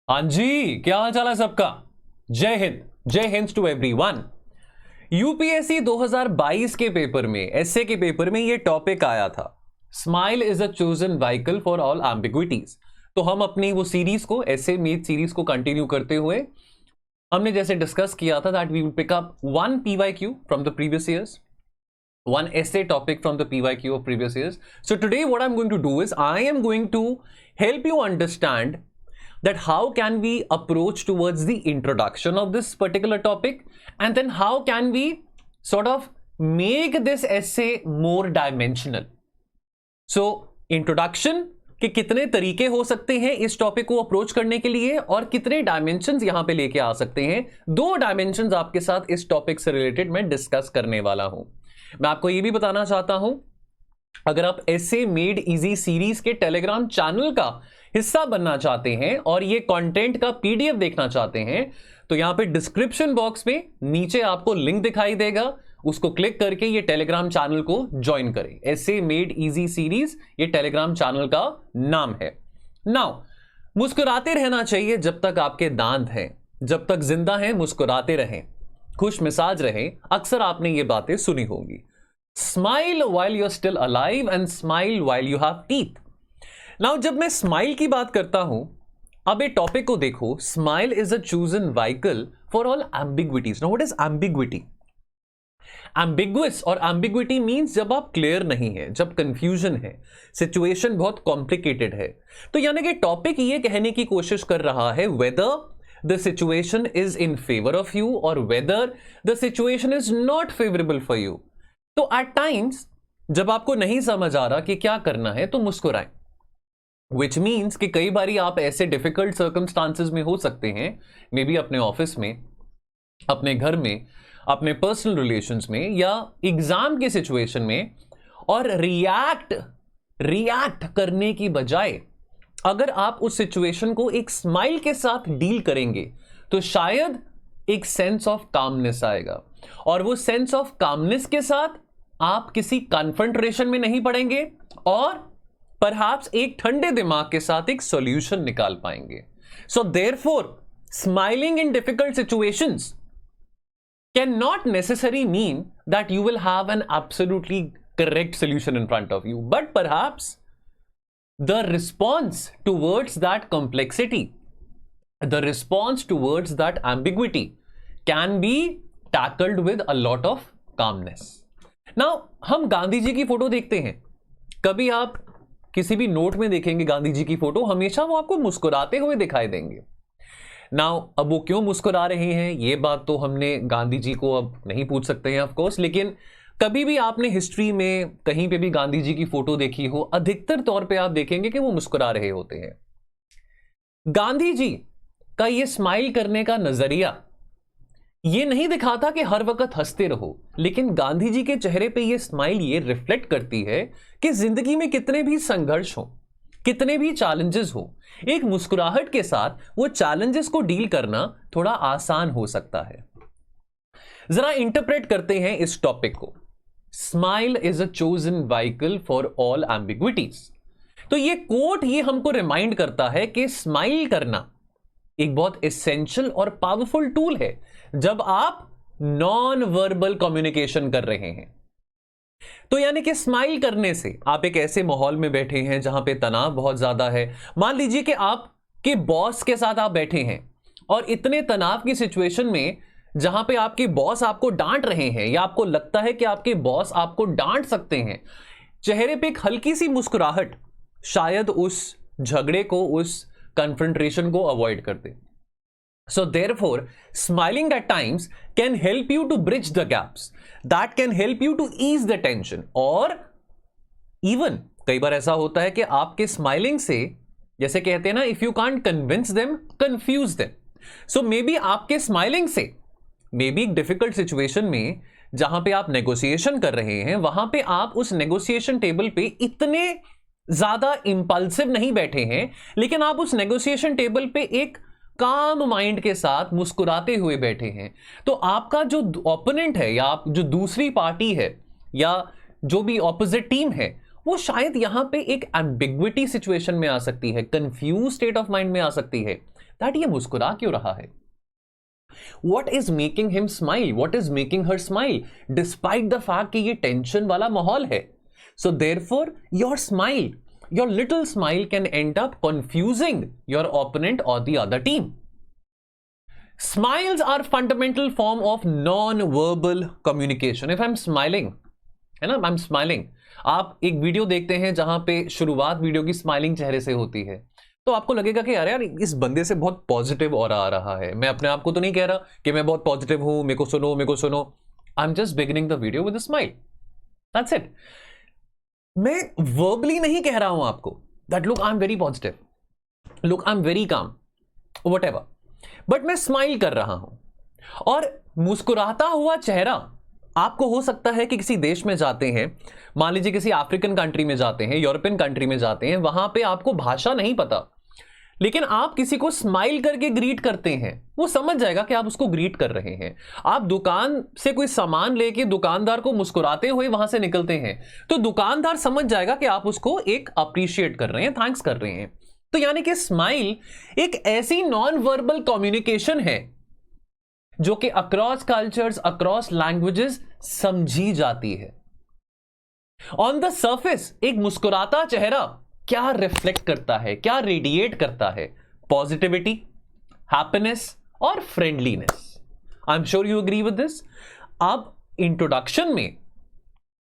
हाँ जी, क्या हाल चाल है सबका। जय हिंद, जय हिंद टू एवरीवन। यूपीएससी 2022 के पेपर में, एसए के पेपर में ये टॉपिक आया था, smile is a chosen vehicle for all ambiguities. तो हम अपनी वो सीरीज को, एसए मीट सीरीज को कंटिन्यू करते हुए हमने जैसे डिस्कस किया था that we will pick up one PYQ from the previous years, one essay topic from the PYQ of previous years. So today what I'm going to do is I am going to help you understand that how can we approach towards the introduction of this particular topic, and then how can we sort of make this essay more dimensional. So introduction कि कितने तरीके हो सकते हैं इस topic को approach करने के लिए और कितने डायमेंशंस यहां पे लेके आ सकते हैं। दो डायमेंशंस आपके साथ इस टॉपिक से रिलेटेड मैं डिस्कस करने वाला हूं। मैं आपको यह भी बताना चाहता हूं, अगर आप एसए मेड इजी सीरीज के टेलीग्राम चैनल का हिस्सा बनना चाहते हैं और ये कंटेंट का पीडीएफ देखना चाहते हैं तो यहां पे डिस्क्रिप्शन बॉक्स में नीचे आपको लिंक दिखाई देगा, उसको क्लिक करके ये टेलीग्राम चैनल को ज्वाइन करें। एसए मेड इजी सीरीज ये टेलीग्राम चैनल का नाम है। नाउ मुस्कुराते रहना चाहिए जब तक आपके दांत हैं, जब तक जिंदा हैं मुस्कुराते रहें, खुश मिजाज रहें। अक्सर आपने ये बातें सुनी होंगी, smile while you are still alive and smile while you have teeth. Now जब मैं स्माइल की बात करता हूं, अब ये टॉपिक को देखो, smile is a chosen vehicle for all ambiguities. Now what is ambiguity? Ambiguous और एम्बिग्विटी मींस जब आप क्लियर नहीं है, जब कंफ्यूजन है, सिचुएशन बहुत कॉम्प्लिकेटेड है। तो यानी कि टॉपिक ये कहने की कोशिश कर रहा है weather the situation is in favor of you or whether the situation is not favorable for you. तो at times जब आपको नहीं समझ आ रहा कि क्या करना है तो मुस्कुराएं, which means कि कई बारी आप ऐसे difficult circumstances में हो सकते हैं, मे बी अपने ऑफिस में, अपने घर में, अपने पर्सनल रिलेशंस में या एग्जाम के सिचुएशन में, और रिएक्ट करने की बजाय अगर आप उस सिचुएशन को एक स्माइल के साथ डील करेंगे तो शायद एक सेंस ऑफ कामनेस आएगा, और वो सेंस ऑफ कामनेस के साथ आप किसी कन्फ्रंटेशन में नहीं पड़ेंगे और परहैप्स एक ठंडे दिमाग के साथ एक सॉल्यूशन निकाल पाएंगे। सो therefore smiling in difficult situations can not necessary mean that you will have an absolutely correct solution in front of you, but perhaps the response towards that complexity, the response towards that ambiguity can be tackled with a lot of calmness. Now हम गांधी जी की photo देखते हैं, कभी आप किसी भी note में देखेंगे गांधी जी की फोटो, हमेशा वो आपको मुस्कुराते हुए दिखाई देंगे। नाउ अब वो क्यों मुस्कुरा रहे हैं ये बात तो हमने गांधी जी को अब नहीं पूछ सकते हैं ऑफ कोर्स, लेकिन कभी भी आपने हिस्ट्री में कहीं पे भी गांधी जी की फोटो देखी हो, अधिकतर तौर पे आप देखेंगे कि वो मुस्कुरा रहे होते हैं। गांधी जी का ये स्माइल करने का नजरिया ये नहीं दिखाता कि हर वक्त हंसते रहो, लेकिन गांधी जी के चेहरे पे ये स्माइल ये रिफ्लेक्ट करती है कि जिंदगी में कितने भी संघर्ष हो, कितने भी चैलेंजेस हो, एक मुस्कुराहट के साथ वो चैलेंजेस को डील करना थोड़ा आसान हो सकता है। जरा इंटरप्रेट करते हैं इस टॉपिक को। Smile is a chosen vehicle for all ambiguities. तो ये कोट ये हमको रिमाइंड करता है कि स्माइल करना एक बहुत एसेंशियल और पावरफुल टूल है जब आप नॉन वर्बल कम्युनिकेशन कर रहे हैं। तो यानी कि स्माइल करने से आप एक ऐसे माहौल में बैठे हैं जहां पे तनाव बहुत ज्यादा है, मान लीजिए कि आपके बॉस के साथ आप बैठे हैं और इतने तनाव की सिचुएशन में जहां पे आपके बॉस आपको डांट रहे हैं या आपको लगता है कि आपके बॉस आपको डांट सकते हैं, चेहरे पे एक हल्की सी मुस्कुराहट शायद उस झगड़े को, उस कन्फ्रंटेशन को अवॉइड कर दे। So therefore smiling at times can help you to bridge the gaps, that can help you to ease the tension, और इवन कई बार ऐसा होता है कि आपके स्माइलिंग से, जैसे कहते हैं ना, if you can't convince them confuse them. So may be आपके स्माइलिंग से मे बी एक डिफिकल्ट सिचुएशन में जहां पे आप नेगोशिएशन कर रहे हैं, वहां पे आप उस नेगोशिएशन टेबल पे इतने ज्यादा इंपल्सिव नहीं बैठे हैं, लेकिन आप उस नेगोशिएशन टेबल पे एक काम माइंड के साथ मुस्कुराते हुए बैठे हैं। तो आपका जो ओपोनेंट है या आप जो दूसरी पार्टी है या जो भी ऑपोजिट टीम है, वो शायद यहां पे एक एम्बिग्विटी सिचुएशन में आ सकती है, कंफ्यूज स्टेट ऑफ माइंड में आ सकती है। दैट ये मुस्कुरा क्यों रहा है? What is making him smile? What is making her smile? Despite the fact कि ये टेंशन वाला माहौल है. So therefore, your smile, your little smile can end up confusing your opponent or the other team. Smiles are fundamental form of non-verbal communication. If I'm smiling, है ना, I'm smiling. आप एक video देखते हैं जहां पे शुरुआत वीडियो की स्माइलिंग चेहरे से होती है, तो आपको लगेगा कि यार इस बंदे से बहुत पॉजिटिव ऑरा आ रहा है. मैं अपने आप को तो नहीं कह रहा कि मैं बहुत पॉजिटिव हूं, मेरे को सुनो, मेरे को सुनो. I am just beginning the video with a smile. That's it. मैं वर्बली नहीं कह रहा हूं आपको that look I am very positive, look I am very calm, whatever, but मैं स्माइल कर रहा हूं. और मुस्कुराता हुआ चेहरा आपको हो सकता है कि किसी देश में जाते हैं, मान लीजिए किसी अफ्रीकन कंट्री में जाते हैं, यूरोपियन कंट्री में जाते हैं, वहां पे आपको भाषा नहीं पता, लेकिन आप किसी को स्माइल करके ग्रीट करते हैं, वो समझ जाएगा कि आप उसको ग्रीट कर रहे हैं. आप दुकान से कोई सामान लेके दुकानदार को मुस्कुराते हुए वहां से निकलते हैं, तो दुकानदार समझ जाएगा कि आप उसको एक अप्रिशिएट कर रहे हैं, थैंक्स कर रहे हैं. तो यानी कि स्माइल एक ऐसी नॉन वर्बल कम्युनिकेशन है जो कि अक्रॉस कल्चर्स, अक्रॉस लैंग्वेजेस समझी जाती है. ऑन द सर्फेस एक मुस्कुराता चेहरा क्या रिफ्लेक्ट करता है, क्या रेडिएट करता है? पॉजिटिविटी, हैप्पीनेस और friendliness. I am sure you agree with this. अब इंट्रोडक्शन में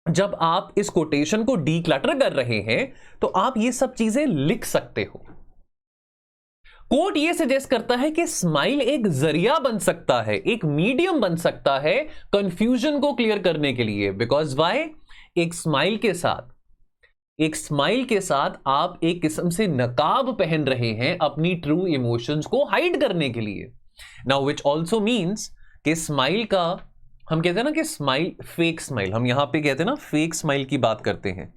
जब आप इस कोटेशन को डीक्लटर कर रहे हैं तो आप ये सब चीजें लिख सकते हो. कोट ये सजेस्ट करता है कि स्माइल एक जरिया बन सकता है, एक मीडियम बन सकता है कंफ्यूजन को क्लियर करने के लिए. Because why? एक स्माइल के साथ आप एक किस्म से नकाब पहन रहे हैं अपनी ट्रू इमोशंस को हाइड करने के लिए. नाउ विच ऑल्सो मीन्स कि स्माइल का, हम कहते हैं ना कि स्माइल फेक स्माइल, हम यहां पे कहते हैं ना फेक स्माइल की बात करते हैं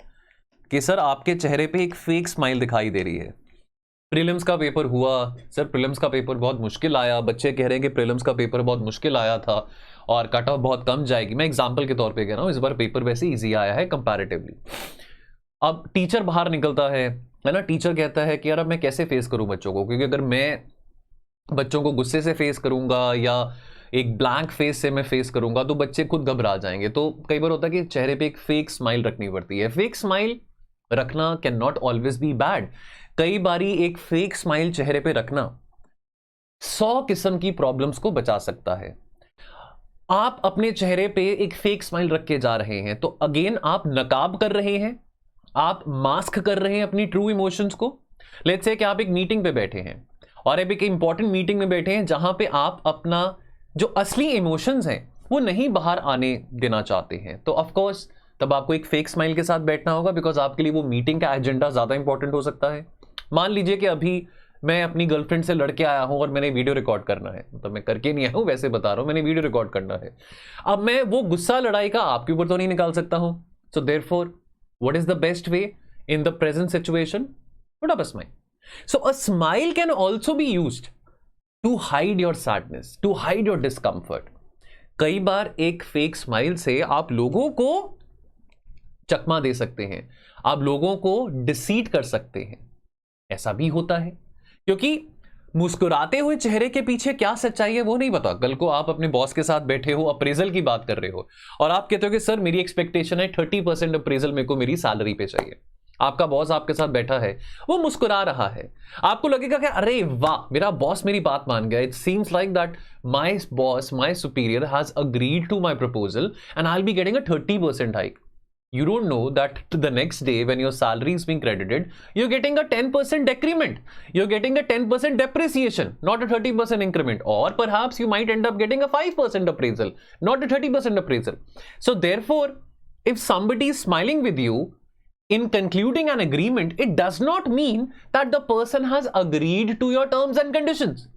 कि सर आपके चेहरे पे एक फेक स्माइल दिखाई दे रही है. प्रीलिम्स का पेपर हुआ, सर प्रीलिम्स का पेपर बहुत मुश्किल आया, बच्चे कह रहे हैं कि प्रीलिम्स का पेपर बहुत मुश्किल आया था और कट ऑफ बहुत कम जाएगी. मैं एग्जांपल के तौर पे कह रहा हूं, इस बार पेपर वैसे इजी आया है कंपैरेटिवली. अब टीचर बाहर निकलता है ना, टीचर कहता है कि यार अब मैं कैसे फेस करूं बच्चों को, क्योंकि अगर मैं बच्चों को गुस्से से फेस करूंगा या एक ब्लैंक फेस से मैं फेस करूंगा तो बच्चे खुद घबरा जाएंगे. तो कई बार होता है कि चेहरे पे एक फेक स्माइल रखनी पड़ती है. फेक स्माइल रखना can not always be bad. कई बारी एक फेक स्माइल चेहरे पे रखना 100 किस्म की प्रॉब्लम्स को बचा सकता है. आप अपने चेहरे पे एक फेक स्माइल रख के जा रहे हैं तो अगेन आप नकाब कर रहे हैं, आप मास्क कर रहे हैं अपनी ट्रू इमोशंस को. लेट्स से कि आप एक मीटिंग पे बैठे हैं और अब एक इंपॉर्टेंट मीटिंग में बैठे हैं जहां पे आप अपना जो असली इमोशंस हैं वो नहीं बाहर आने देना चाहते हैं, तो ऑफ कोर्स तब आपको एक फेक स्माइल के साथ बैठना होगा, बिकॉज आपके लिए वो मीटिंग का एजेंडा ज्यादा इंपॉर्टेंट हो सकता है. मान लीजिए कि अभी मैं अपनी गर्लफ्रेंड से लड़के आया हूं और मैंने वीडियो रिकॉर्ड करना है, मतलब मैं करके नहीं आया हूं, वैसे बता रहा हूं, मैंने वीडियो रिकॉर्ड करना है. अब मैं वो गुस्सा लड़ाई का आपके ऊपर तो नहीं निकाल सकता हूं. So therefore what is the best way in the present situation? Put up a smile. So a smile can also be used to hide your sadness, to hide your discomfort. कई बार एक फेक स्माइल से आप लोगों को चकमा दे सकते हैं, आप लोगों को डिसीट कर सकते हैं. ऐसा भी होता है क्योंकि मुस्कुराते हुए चेहरे के पीछे क्या सच्चाई है वो नहीं पता. कल को आप अपने बॉस के साथ बैठे हो, अप्रेजल की बात कर रहे हो और आप कहते हो कि सर मेरी एक्सपेक्टेशन है 30% अप्रेजल मेरे को मेरी सैलरी पे चाहिए. आपका बॉस आपके साथ बैठा है, वो मुस्कुरा रहा है, आपको लगेगा कि अरे वाह मेरा बॉस मेरी बात मान गया. It seems like that my boss, my superior has agreed to my proposal and I will be getting a 30% hike. You don't know that the next day when your salary is being credited, you're getting a 10% decrement. You're getting a 10% depreciation, not a 30% increment. Or perhaps you might end up getting a 5% appraisal, not a 30% appraisal. So therefore, if somebody is smiling with you in concluding an agreement, it does not mean that the person has agreed to your terms and conditions.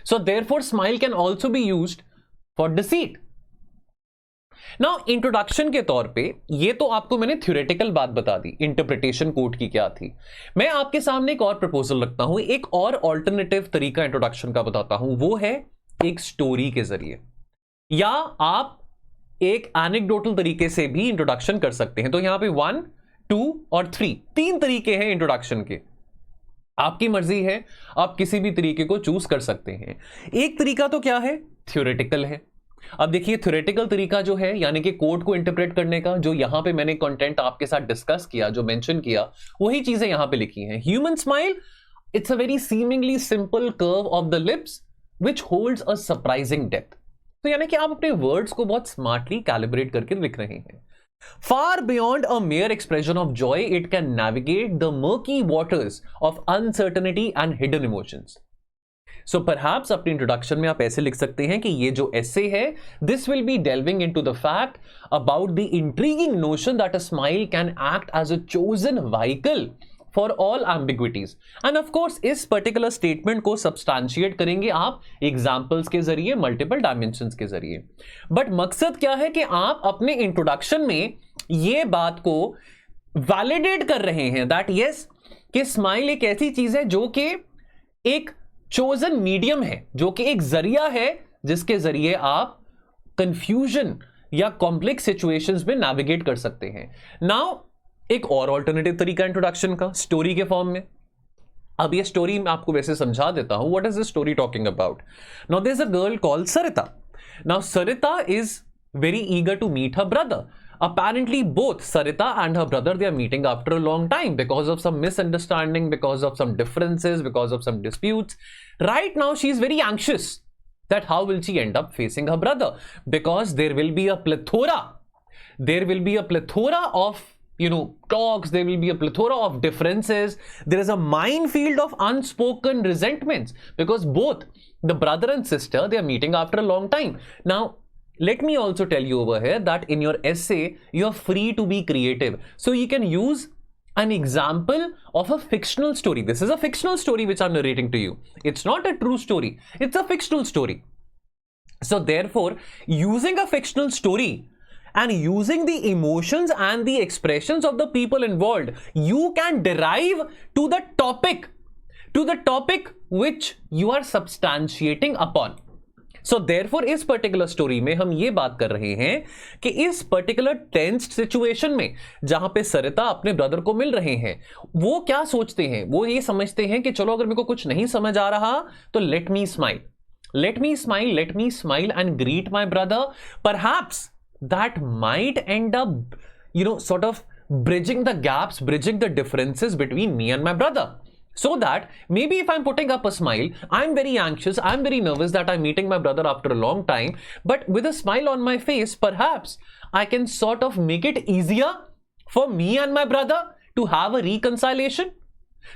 So therefore, smile can also be used for deceit. Now introduction के तौर पे ये तो आपको मैंने theoretical बात बता दी, interpretation code की क्या थी. मैं आपके सामने एक और प्रपोजल रखता हूं, एक और ऑल्टरनेटिव तरीका इंट्रोडक्शन का बताता हूं, वो है एक स्टोरी के जरिए, या आप एक एनेक्डोटल तरीके से भी इंट्रोडक्शन कर सकते हैं. तो यहां पे 1, 2 और 3 तीन तरीके हैं इंट्रोडक्शन के. आपकी मर्जी है, आप किसी भी तरीके को चूज कर सकते हैं। एक तरीका तो क्या है, थ्योरेटिकल है। अब देखिए थ्योरेटिकल तरीका जो है, यानी कि कोड को इंटरप्रेट करने का, जो यहां पे मैंने कंटेंट आपके साथ डिस्कस किया, जो मेंशन किया, वही चीजें यहां पे लिखी हैं। Human smile, it's a very seemingly simple curve of the lips which holds a surprising depth. तो यानी कि आप अपने वर्ड्स को बहुत स्मार्टली कैलिब्रेट करके लिख रहे हैं। Far beyond a mere expression of joy, it can navigate the murky waters of uncertainty and hidden emotions. So perhaps अपने इंट्रोडक्शन में आप ऐसे लिख सकते हैं कि ये जो essay है, this will be delving into the fact about the intriguing notion that a smile can act as a chosen vehicle for all ambiguities. And of course इस particular statement को substantiate करेंगे आप examples के जरिए, multiple dimensions के जरिए। But मकसद क्या है कि आप अपने introduction में ये बात को validate कर रहे हैं that yes, कि smile एक ऐसी चीज है जो कि एक chosen medium है, जो कि एक जरिया है जिसके जरिए आप confusion या complex situations में navigate कर सकते हैं। Now एक और ऑल्टरनेटिव तरीका इंट्रोडक्शन का, स्टोरी के फॉर्म में। अब ये स्टोरी मैं आपको वैसे समझा देता हूं। What is this story talking about? Now there is a girl called Sarita. Now Sarita is very eager to meet her brother. Apparently both Sarita and her brother, they are meeting after a long time because of some misunderstanding, because of some differences, because of some disputes. Right now she is very anxious that how will she end up facing her brother, because there will be a plethora of talks, there will be a plethora of differences. There is a minefield of unspoken resentments because both the brother and sister, they are meeting after a long time. Now let me also tell you over here that in your essay you are free to be creative, so you can use an example of a fictional story. This is a fictional story which I'm narrating to you. It's not a true story, it's a fictional story. So therefore, using a fictional story and using the emotions and the expressions of the people involved, you can derive to the topic which you are substantiating upon. So therefore इस particular story में हम ये बात कर रहे हैं कि इस पर्टिकुलर टेंस्ड सिचुएशन में जहां पे सरिता अपने ब्रदर को मिल रहे हैं, वो क्या सोचते हैं? वो ये समझते हैं कि चलो अगर मेरे को कुछ नहीं समझ आ रहा तो let me smile and greet my brother. Perhaps that might end up, sort of bridging the gaps, bridging the differences between me and my brother. So that maybe if I'm putting up a smile, I'm very anxious, I'm very nervous that I'm meeting my brother after a long time, but with a smile on my face, perhaps I can sort of make it easier for me and my brother to have a reconciliation.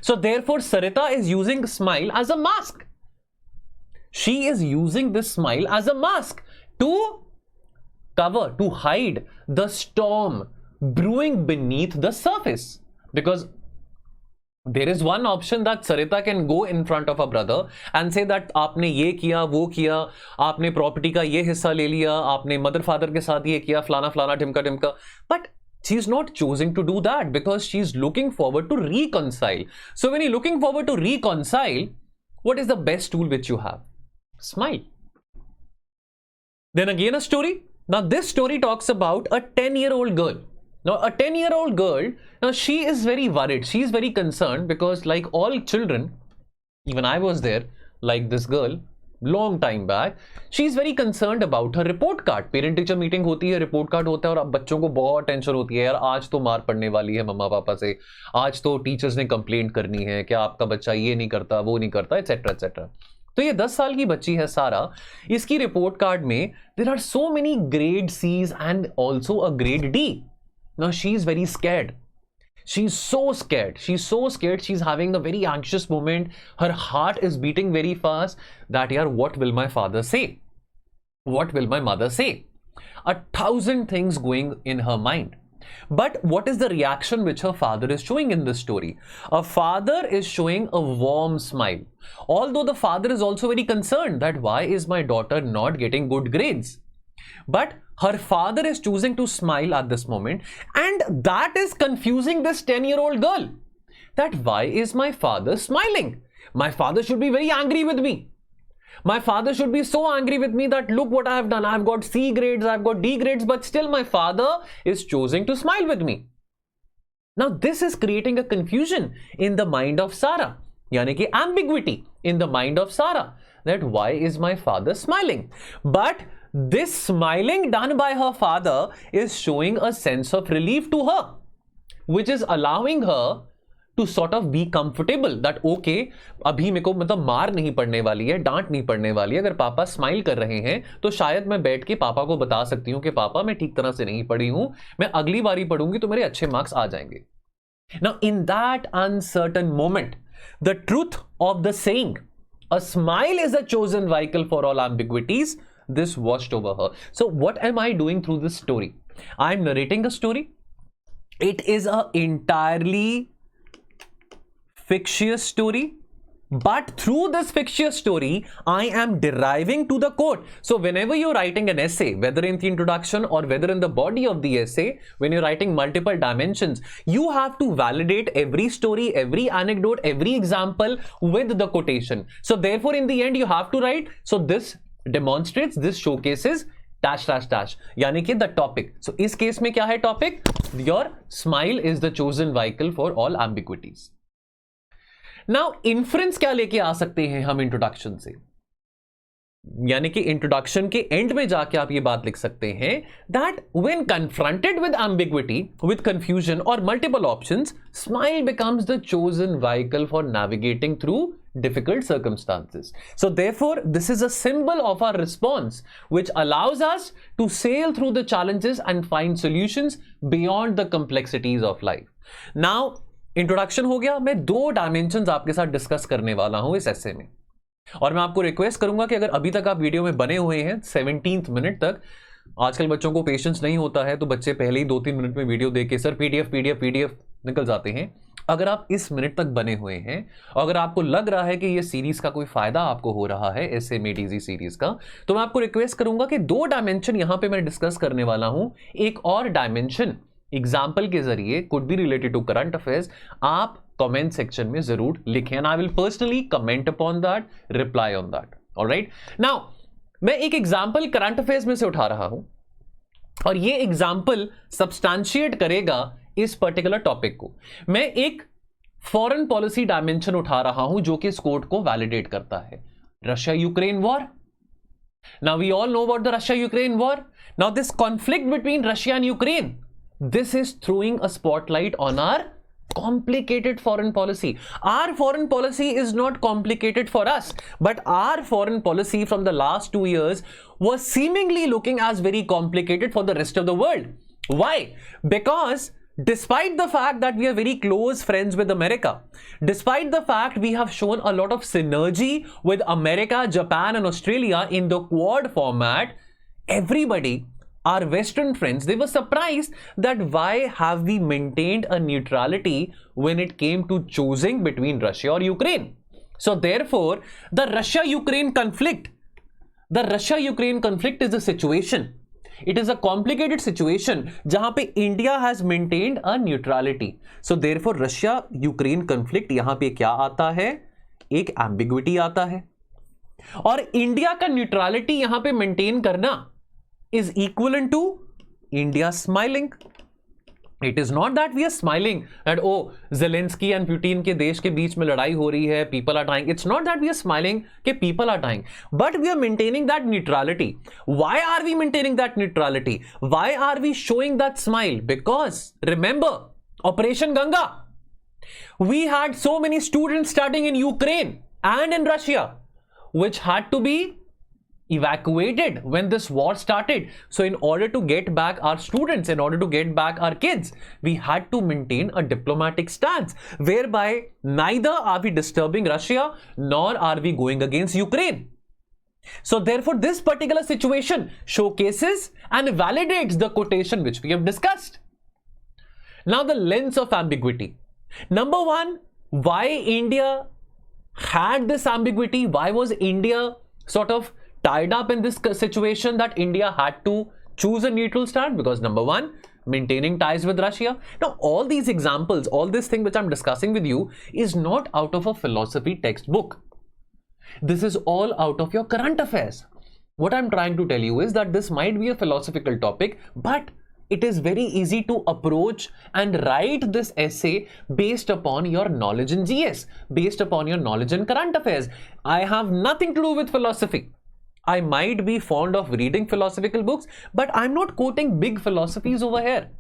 So therefore, Sarita is using smile as a mask. She is using this smile as a mask to cover, to hide the storm brewing beneath the surface. Because there is one option that Sarita can go in front of her brother and say that आपने ये किया, वो किया, आपने property का ये हिस्सा ले लिया, आपने मदर फादर के साथ ये किया, फलाना फलाना ढिमका ढिमका. But she is not choosing to do that because she is looking forward to reconcile. So when you're looking forward to reconcile, what is the best tool which you have? Smile. Then again a story. Now this story talks about a 10-year-old girl. Now a 10-year-old girl, now she is very worried. She is very concerned because like all children, even I was there, like this girl, long time back, she is very concerned about her report card. Parent teacher meeting होती है, report card होता है और अब बच्चों को बहुत tension होती है, यार आज तो मार पड़ने वाली है मम्मा पापा से, आज तो टीचर्स ने कंप्लेंट करनी है कि आपका बच्चा ये नहीं करता, वो नहीं करता, एटसेट्रा एटसेट्रा. तो ये 10 साल की बच्ची है सारा. इसकी रिपोर्ट कार्ड में there are so many grade Cs and also a grade D. Now she is very scared. She's so scared. She's having a very anxious moment. Her heart is beating very fast. That yaar, what will my father say? What will my mother say? 1,000 things going in her mind. But what is the reaction which her father is showing in this story? A father is showing a warm smile. Although the father is also very concerned that why is my daughter not getting good grades? But her father is choosing to smile at this moment, and that is confusing this 10-year-old girl. That why is my father smiling? My father should be very angry with me. My father should be so angry with me that look what I have done. I've got C grades, I've got D grades, but still my father is choosing to smile with me. Now this is creating a confusion in the mind of Sarah. यानी कि ambiguity in the mind of Sarah, that why is my father smiling? But this smiling done by her father is showing a sense of relief to her, which is allowing her to sort of be comfortable that okay, अभी मेरे को मतलब मार नहीं पड़ने वाली है, डांट नहीं पड़ने वाली है, अगर पापा स्माइल कर रहे हैं तो शायद मैं बैठ के पापा को बता सकती हूं कि पापा मैं ठीक तरह से नहीं पढ़ी हूं, मैं अगली बारी पढ़ूंगी तो मेरे अच्छे मार्क्स आ जाएंगे. Now in that uncertain moment, the truth of the saying a smile is a chosen vehicle for all ambiguities, this washed over her. So what am I doing through this story? I'm narrating a story. It is a entirely fictitious story, but through this fictitious story I am deriving to the quote. So whenever you're writing an essay, whether in the introduction or whether in the body of the essay, when you're writing multiple dimensions, you have to validate every story, every anecdote, every example with the quotation. So therefore in the end you have to write, so this demonstrates, this showcases dash dash dash, यानी कि the topic. So इस case में क्या है topic? Your smile is the chosen vehicle for all ambiguities. Now inference क्या लेके आ सकते हैं हम इंट्रोडक्शन से, यानी कि इंट्रोडक्शन के एंड में जाके आप ये बात लिख सकते हैं that when confronted with ambiguity, with confusion और multiple options, smile becomes the chosen vehicle for navigating through difficult circumstances. So therefore this is a symbol of our response which allows us to sail through the challenges and find solutions beyond the complexities of life. Now introduction हो गया, मैं 2 dimensions आपके साथ discuss करने वाला हूं इस एसे में, और मैं आपको रिक्वेस्ट करूंगा कि अगर अभी तक आप वीडियो में बने हुए हैं 17th मिनट तक, आजकल बच्चों को पेशेंस नहीं होता है तो बच्चे पहले ही 2-3 मिनट में वीडियो देख के सर पीडीएफ निकल जाते हैं. अगर आप इस मिनट तक बने हुए हैं और अगर आपको लग रहा है कि ये सीरीज का कोई फायदा आपको हो रहा है एसे में डीजी सीरीज का, तो मैं आपको रिक्वेस्ट करूंगा कि 2 डायमेंशन यहां पे मैं डिस्कस करने वाला हूं. एक और डायमेंशन एग्जाम्पल के जरिए, could be related to current affairs, आप कमेंट सेक्शन में जरूर लिखें and I will personally comment upon that, reply on that. Alright, now मैं एक एग्जाम्पल करंट अफेयर्स में से उठा रहा हूं और ये एग्जाम्पल सब्सटैंशिएट करेगा इस पर्टिकुलर टॉपिक को. मैं एक फॉरेन पॉलिसी डायमेंशन उठा रहा हूं जो कि इस कोड को वैलिडेट करता है. Russia Ukraine war. Now we all know about the Russia Ukraine war. Now this conflict between Russia and Ukraine, this is throwing a spotlight on our complicated foreign policy. Our foreign policy is not complicated for us, but our foreign policy from the last 2 years was seemingly looking as very complicated for the rest of the world. Why? Because despite the fact that we are very close friends with America, despite the fact we have shown a lot of synergy with America, Japan and Australia in the Quad format, everybody, our Western friends, they were surprised that why have we maintained a neutrality when it came to choosing between Russia or Ukraine. So therefore the Russia-Ukraine conflict is a situation, it is a complicated situation जहां पे India has maintained a neutrality. So therefore Russia-Ukraine conflict यहां पे क्या आता है, एक ambiguity आता है, और इंडिया का न्यूट्रलिटी यहां पे मेंटेन करना is equivalent to India smiling. It is not that we are smiling that oh Zelensky and Putin के देश के बीच में लड़ाई हो रही है, people are dying. It's not that we are smiling कि people are dying, but we are maintaining that neutrality. Why are we maintaining that neutrality? Why are we showing that smile? Because remember Operation Ganga, we had so many students studying in Ukraine and in Russia which had to be evacuated when this war started. So in order to get back our students, in order to get back our kids, we had to maintain a diplomatic stance whereby neither are we disturbing Russia nor are we going against Ukraine. So therefore this particular situation showcases and validates the quotation which we have discussed. Now the lens of ambiguity. Number one, why India had this ambiguity? Why was India sort of tied up in this situation that India had to choose a neutral stand? Because number one, maintaining ties with Russia. Now all these examples, all this thing which I'm discussing with you is not out of a philosophy textbook. This is all out of your current affairs. What I'm trying to tell you is that this might be a philosophical topic, but it is very easy to approach and write this essay based upon your knowledge in GS, based upon your knowledge in current affairs. I have nothing to do with philosophy. I might be fond of reading philosophical books, but I'm not quoting big philosophies over here.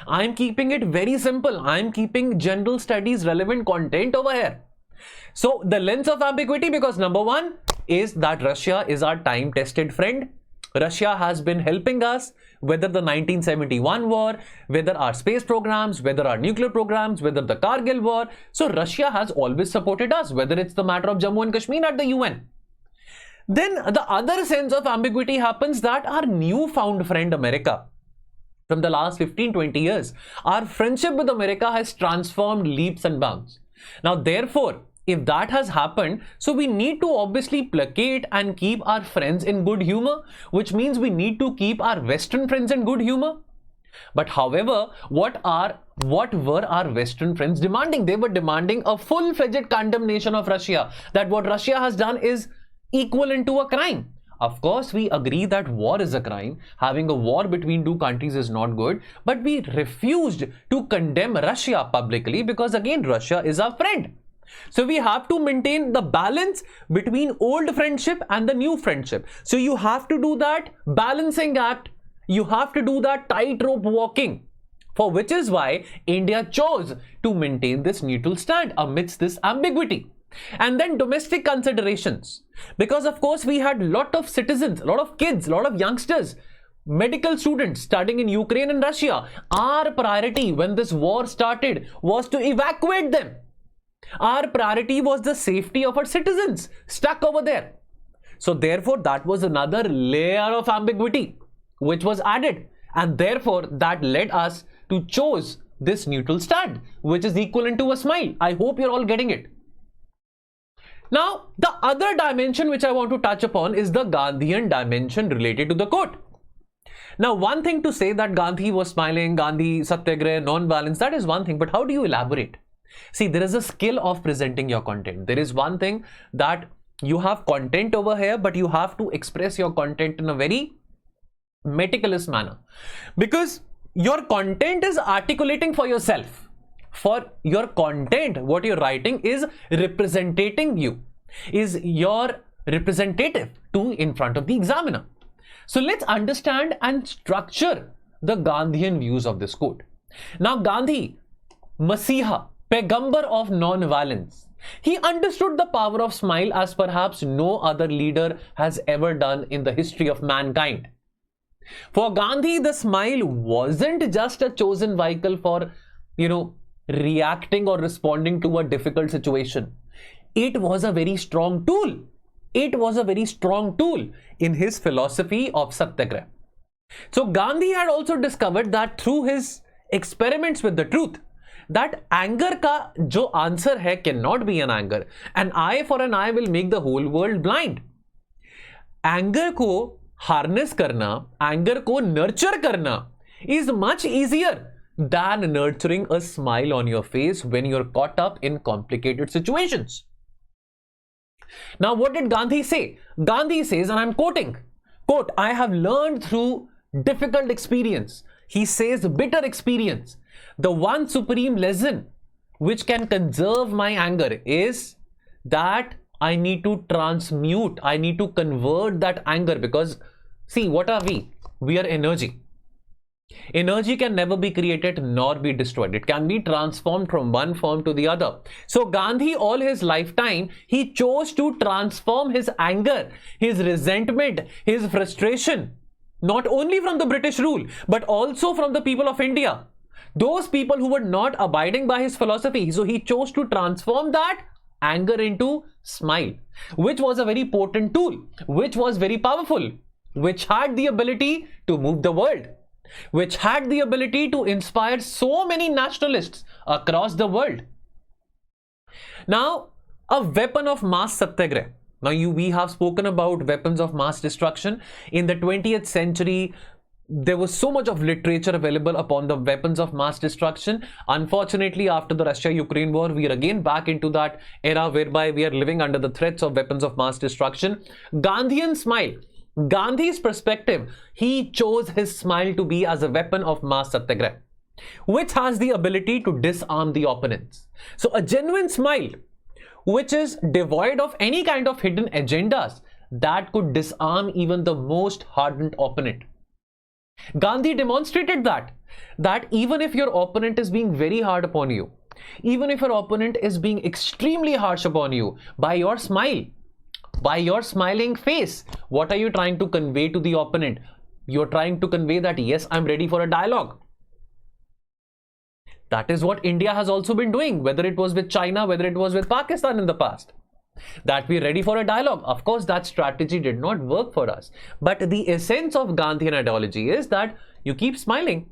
I'm keeping it very simple. I'm keeping general studies relevant content over here. So the lens of ambiguity, because number one is that Russia is our time-tested friend. Russia has been helping us, whether the 1971 war, whether our space programs, whether our nuclear programs, whether the Kargil war. So Russia has always supported us, whether it's the matter of Jammu and Kashmir at the UN. Then the other sense of ambiguity happens that our newfound friend America, from the last 15-20 years, our friendship with America has transformed leaps and bounds. Now, therefore, if that has happened, so we need to obviously placate and keep our friends in good humor, which means we need to keep our Western friends in good humor. But however, what were our Western friends demanding? They were demanding a full-fledged condemnation of Russia, that what Russia has done is equivalent to a crime. Of course, we agree that war is a crime. Having a war between two countries is not good, but we refused to condemn Russia publicly because, again, Russia is our friend. So we have to maintain the balance between old friendship and the new friendship. So you have to do that balancing act. You have to do that tightrope walking, for which is why India chose to maintain this neutral stand amidst this ambiguity. And then domestic considerations, because of course we had a lot of citizens, a lot of kids, a lot of youngsters, medical students studying in Ukraine and Russia. Our priority when this war started was to evacuate them. Our priority was the safety of our citizens stuck over there. So therefore that was another layer of ambiguity which was added, and therefore that led us to choose this neutral stand, which is equivalent to a smile. I hope you're all getting it. Now, the other dimension which I want to touch upon is the Gandhian dimension related to the quote. Now, one thing to say that Gandhi was smiling, Gandhi, Satyagraha, non-violence, that is one thing, but how do you elaborate? See, there is a skill of presenting your content. There is one thing that you have content over here, but you have to express your content in a very meticulous manner, because your content is articulating for yourself. For your content, what you're writing is representing you, is your representative to in front of the examiner. So let's understand and structure the Gandhian views of this quote. Now, Gandhi, Masiha, Pegambar of non-violence, he understood the power of smile as perhaps no other leader has ever done in the history of mankind. For Gandhi, the smile wasn't just a chosen vehicle for, reacting or responding to a difficult situation. It was a very strong tool. It was a very strong tool in his philosophy of Satyagraha. So Gandhi had also discovered that through his experiments with the truth, that anger ka jo answer hai cannot be an anger. An eye for an eye will make the whole world blind. Anger ko harness karna, anger ko nurture karna is much easier than nurturing a smile on your face when you're caught up in complicated situations. Now, what did Gandhi say? Gandhi says, and I'm quoting, quote, I have learned through difficult experience. He says bitter experience. The one supreme lesson which can conserve my anger is that I need to transmute, I need to convert that anger, because see, what are we? We are energy. Energy can never be created nor be destroyed. It can be transformed from one form to the other. So Gandhi, all his lifetime, he chose to transform his anger, his resentment, his frustration, not only from the British rule, but also from the people of India. Those people who were not abiding by his philosophy. So he chose to transform that anger into smile, which was a very potent tool, which was very powerful, which had the ability to move the world, which had the ability to inspire so many nationalists across the world. Now, a weapon of mass satyagraha. Now, we have spoken about weapons of mass destruction. In the 20th century, there was so much of literature available upon the weapons of mass destruction. Unfortunately, after the Russia-Ukraine war, we are again back into that era whereby we are living under the threats of weapons of mass destruction. Gandhian smile Gandhi's perspective, he chose his smile to be as a weapon of mass satyagrah, which has the ability to disarm the opponents. So a genuine smile, which is devoid of any kind of hidden agendas, that could disarm even the most hardened opponent. Gandhi demonstrated that even if your opponent is being very hard upon you, even if your opponent is being extremely harsh upon you, by your smile, by your smiling face, what are you trying to convey to the opponent? You're trying to convey that, yes, I'm ready for a dialogue. That is what India has also been doing, whether it was with China, whether it was with Pakistan in the past. That we're ready for a dialogue. Of course, that strategy did not work for us. But the essence of Gandhian ideology is that you keep smiling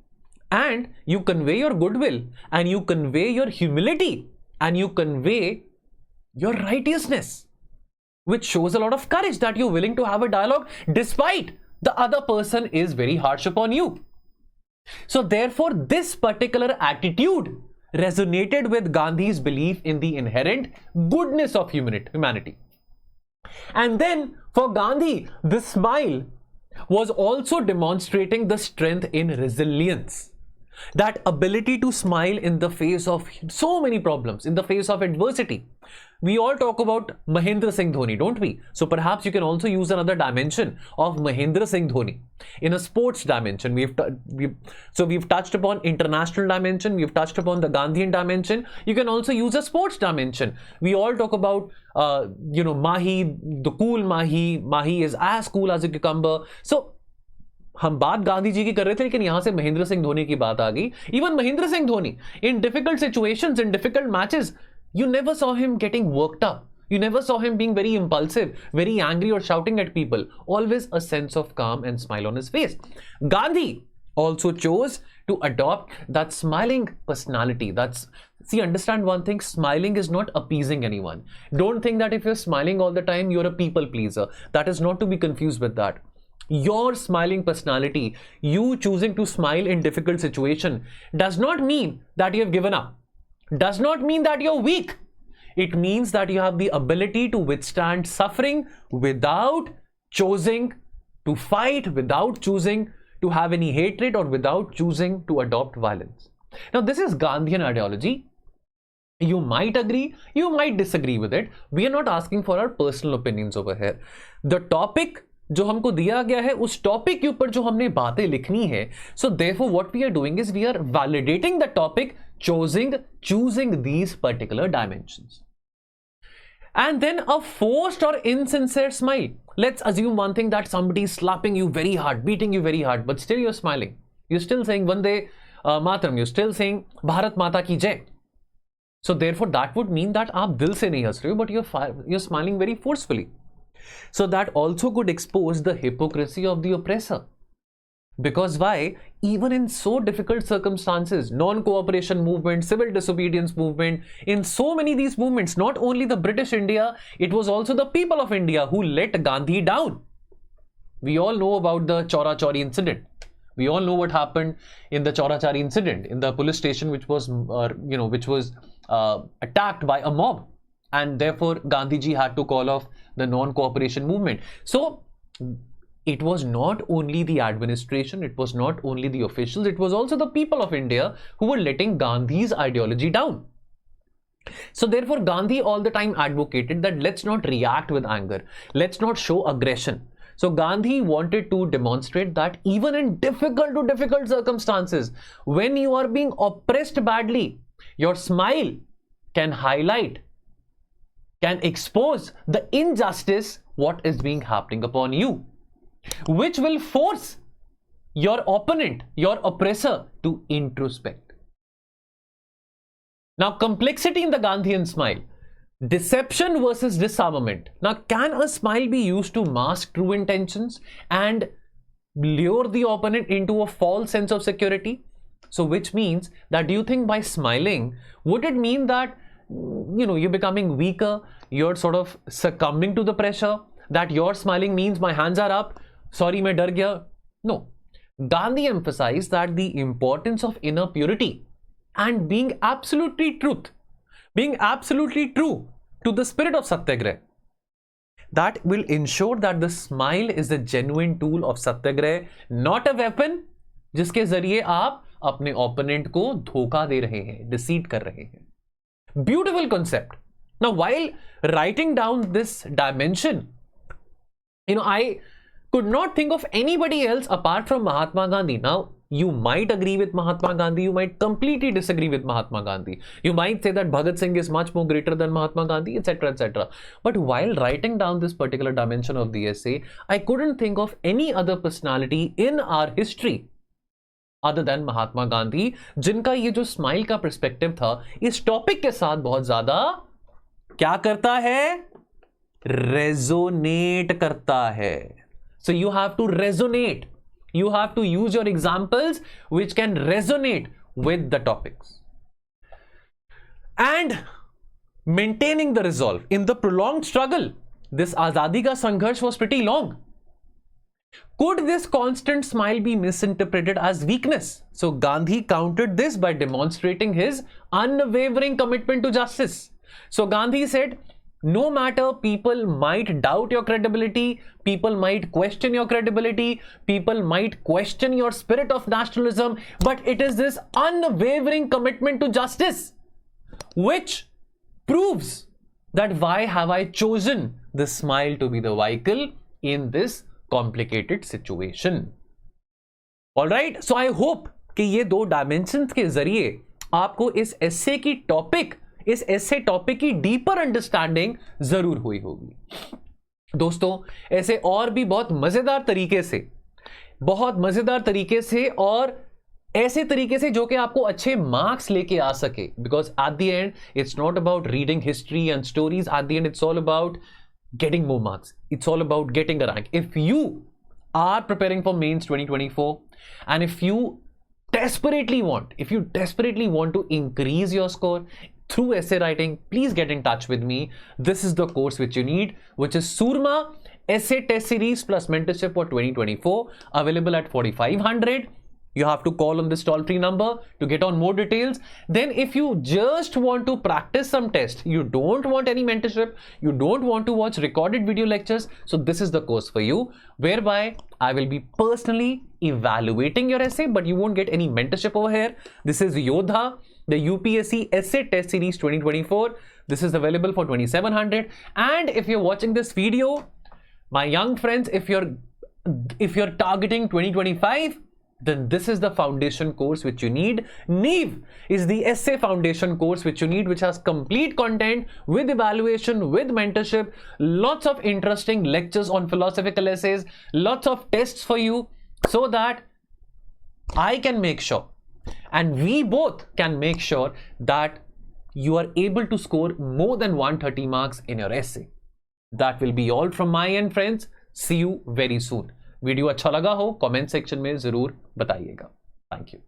and you convey your goodwill and you convey your humility and you convey your righteousness, which shows a lot of courage that you're willing to have a dialogue despite the other person is very harsh upon you. So therefore, this particular attitude resonated with Gandhi's belief in the inherent goodness of humanity. And then for Gandhi, the smile was also demonstrating the strength in resilience. That ability to smile in the face of so many problems, in the face of adversity. We all talk about Mahendra Singh Dhoni, don't we? So perhaps you can also use another dimension of Mahendra Singh Dhoni in a sports dimension. We've touched upon international dimension, we've touched upon the Gandhian dimension. You can also use a sports dimension. We all talk about Mahi, the cool Mahi. Mahi is as cool as a cucumber. So हम बात गांधी जी की कर रहे थे, लेकिन यहां से महेंद्र सिंह धोनी की बात आ गई. Even Mahendra Singh Dhoni, in difficult situations, in difficult matches, you never saw him getting worked up. You never saw him being very impulsive, very angry or shouting at people. Always a sense of calm and smile on his face. Gandhi also chose to adopt that smiling personality. See, understand one thing, smiling is not appeasing anyone. Don't think that if you're smiling all the time, you're a people pleaser. That is not to be confused with that. Your smiling personality, you choosing to smile in difficult situation, does not mean that you have given up, does not mean that you're weak. It means that you have the ability to withstand suffering without choosing to fight, without choosing to have any hatred, or without choosing to adopt violence. Now, this is Gandhian ideology. You might agree, you might disagree with it. We are not asking for our personal opinions over here. The topic जो हमको दिया गया है, उस topic के ऊपर जो हमने बातें लिखनी है, so therefore what we are doing is we are validating the topic, choosing these particular dimensions. And then a forced or insincere smile. Let's assume one thing, that somebody is slapping you very hard, beating you very hard, but still you're smiling. You're still saying Vande Mataram, you're still saying Bharat Mata ki Jai. So therefore that would mean that aap dil se nahi has rahe ho, but you're smiling very forcefully. So that also could expose the hypocrisy of the oppressor. Because why? Even in so difficult circumstances, non-cooperation movement, civil disobedience movement, in so many of these movements, not only the British India, it was also the people of India who let Gandhi down. We all know about the Chaura Chauri incident. We all know what happened in the Chaura Chauri incident, in the police station, which was attacked by a mob. And therefore, Gandhiji had to call off the non-cooperation movement. So, it was not only the administration, it was not only the officials, it was also the people of India who were letting Gandhi's ideology down. So therefore, Gandhi all the time advocated that let's not react with anger, let's not show aggression. So Gandhi wanted to demonstrate that even in difficult circumstances, when you are being oppressed badly, your smile can highlight, can expose the injustice what is being happening upon you, which will force your opponent, your oppressor, to introspect. Now, complexity in the Gandhian smile. Deception versus disarmament. Now, can a smile be used to mask true intentions and lure the opponent into a false sense of security? So, which means that, do you think by smiling, would it mean that you're becoming weaker, you're sort of succumbing to the pressure, that your smiling means my hands are up, sorry, main dar gaya? No. Gandhi emphasized that the importance of inner purity and being absolutely true to the spirit of Satyagraha. that will ensure that the smile is a genuine tool of satyagrah, not a weapon जिसके जरिए आप अपने opponent को धोखा दे रहे हैं, deceit कर रहे हैं. Beautiful concept. Now, while writing down this dimension, I could not think of anybody else apart from Mahatma Gandhi. Now, you might agree with Mahatma Gandhi, you might completely disagree with Mahatma Gandhi. You might say that Bhagat Singh is much more greater than Mahatma Gandhi, etc., etc. But while writing down this particular dimension of the essay, I couldn't think of any other personality in our history other than Mahatma Gandhi, जिनका ये जो smile का perspective था इस topic के साथ बहुत ज्यादा क्या करता है, रेजोनेट करता है. So you have to resonate. You have to use your examples which can resonate with the topics. And maintaining the resolve in the prolonged struggle. This Azadi ka Sangharsh was pretty long. Could this constant smile be misinterpreted as weakness? So Gandhi countered this by demonstrating his unwavering commitment to justice. So Gandhi said, no matter people might doubt your credibility, people might question your credibility, people might question your spirit of nationalism, but it is this unwavering commitment to justice which proves that why have I chosen the smile to be the vehicle in this complicated situation. All right, so I hope कि ये दो dimensions के जरिए आपको इस essay की इस essay topic की डीपर अंडरस्टैंडिंग जरूर हुई होगी. दोस्तों, ऐसे और भी बहुत मजेदार तरीके से और ऐसे तरीके से जो कि आपको अच्छे मार्क्स लेके आ सके, because at the end it's not about reading history and stories. At the end it's all about getting more marks. It's all about getting a rank. If you are preparing for mains 2024 and if you desperately want to increase your score through essay writing, please get in touch with me. This is the course which you need, which is Surma Essay Test Series plus Mentorship for 2024, available at 4500. You have to call on this toll-free number to get on more details. Then if you just want to practice some tests, you don't want any mentorship, you don't want to watch recorded video lectures, so this is the course for you, whereby I will be personally evaluating your essay, but you won't get any mentorship over here. This is Yodha, the UPSC Essay Test Series 2024. This is available for 2700. And if you're watching this video, my young friends, if you're targeting 2025, then this is the foundation course which you need. Neve is the essay foundation course which you need, which has complete content with evaluation, with mentorship, lots of interesting lectures on philosophical essays, lots of tests for you, so that I can make sure and we both can make sure that you are able to score more than 130 marks in your essay. That will be all from my end, friends. See you very soon. Video अच्छा लगा हो comment section में जरूर बताइएगा. Thank you.